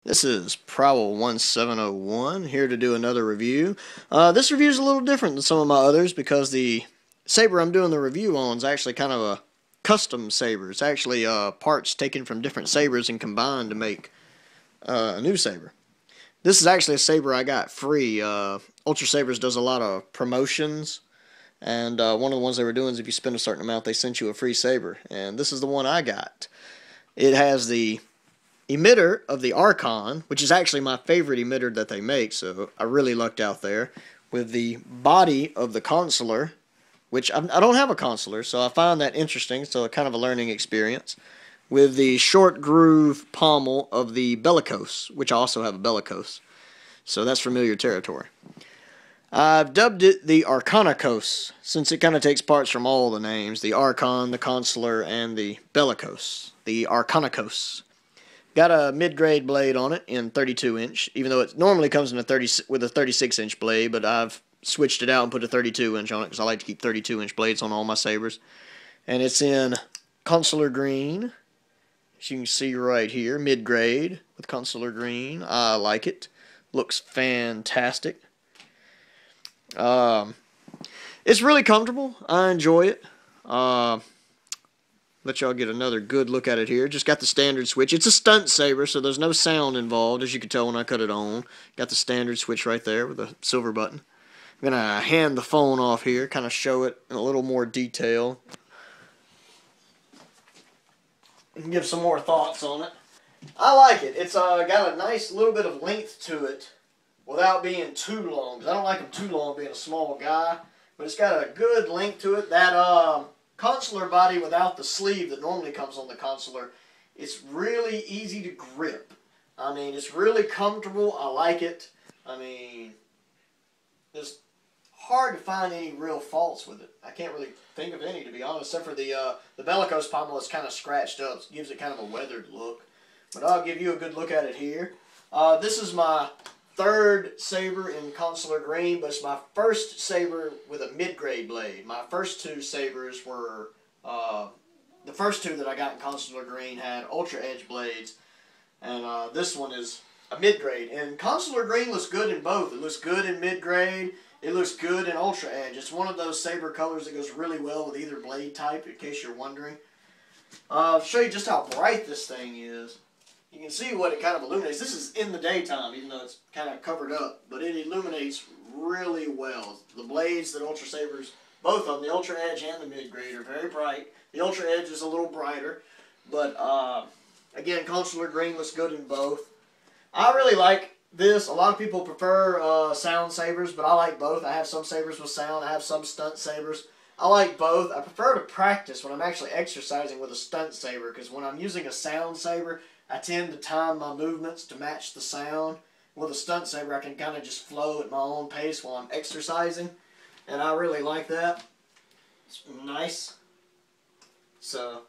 This is Prowl 1701 here to do another review. This review is a little different than some of my others because the saber I'm doing the review on is actually kind of a custom saber. It's actually parts taken from different sabers and combined to make a new saber. This is actually a saber I got free. Ultra Sabers does a lot of promotions, and one of the ones they were doing is if you spend a certain amount, they sent you a free saber, and this is the one I got. It has the emitter of the Archon, which is actually my favorite emitter that they make, so I really lucked out there, with the body of the Consular, which I don't have a Consular, so I find that interesting, so kind of a learning experience, with the short groove pommel of the Bellicose, which I also have a Bellicose, so that's familiar territory. I've dubbed it the Arconicose, since it kind of takes parts from all the names, the Archon, the Consular, and the Bellicose, the Arconicose. Got a mid-grade blade on it in 32-inch, even though it normally comes in with a 36-inch blade, but I've switched it out and put a 32-inch on it because I like to keep 32-inch blades on all my sabers. And it's in Consular Green, as you can see right here, mid-grade with Consular Green. I like it. Looks fantastic. It's really comfortable. I enjoy it. Let y'all get another good look at it here. Just got the standard switch. It's a stunt saber, so there's no sound involved, as you can tell when I cut it on. Got the standard switch right there with the silver button. I'm going to hand the phone off here, kind of show it in a little more detail. And give some more thoughts on it. I like it. It's got a nice little bit of length to it without being too long. Because I don't like them too long being a small guy. But it's got a good length to it. That Consular body without the sleeve that normally comes on the Consular, it's really easy to grip. I mean, it's really comfortable. I like it. I mean, it's hard to find any real faults with it. I can't really think of any, to be honest, except for the Bellicose pommel is kind of scratched up. It gives it kind of a weathered look. But I'll give you a good look at it here. This is my third saber in Consular Green, but it's my first saber with a mid-grade blade. My first two sabers were, the first two that I got in Consular Green had Ultra Edge blades, and this one is a mid-grade. And Consular Green looks good in both. It looks good in mid-grade. It looks good in Ultra Edge. It's one of those saber colors that goes really well with either blade type, in case you're wondering. I'll show you just how bright this thing is. You can see what it kind of illuminates. This is in the daytime, even though it's kind of covered up, but it illuminates really well. The blades that Ultra Sabers, both of them, the Ultra Edge and the mid-grade, are very bright. The Ultra Edge is a little brighter, but again, Consular Green looks good in both. I really like this. A lot of people prefer sound sabers, but I like both. I have some sabers with sound. I have some stunt sabers. I like both. I prefer to practice when I'm actually exercising with a stunt saber, because when I'm using a sound saber, I tend to time my movements to match the sound. With a stunt saber, I can kind of just flow at my own pace while I'm exercising, and I really like that. It's nice. So,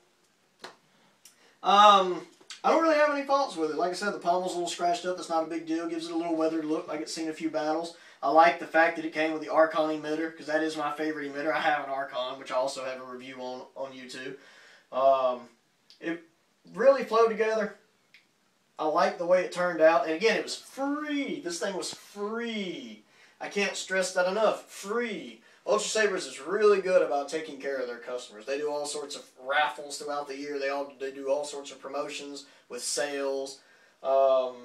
I don't really have any faults with it. Like I said, the pommel's a little scratched up. That's not a big deal. Gives it a little weathered look, like it's seen a few battles. I like the fact that it came with the Archon emitter, because that is my favorite emitter. I have an Archon, which I also have a review on YouTube. It really flowed together. I like the way it turned out. And again, it was free. This thing was free. I can't stress that enough. Free. Ultra Sabers is really good about taking care of their customers. They do all sorts of raffles throughout the year. They do all sorts of promotions with sales. Go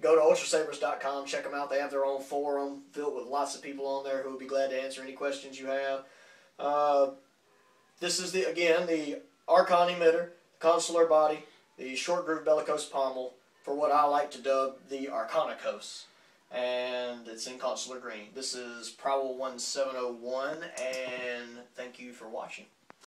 to ultrasabers.com. Check them out. They have their own forum filled with lots of people on there who will be glad to answer any questions you have. This is, again, the Archon emitter, Consular body, the short groove Bellicose pommel, for what I like to dub the Arconicose. And it's in Consular Green. This is Prowl 1701, and thank you for watching.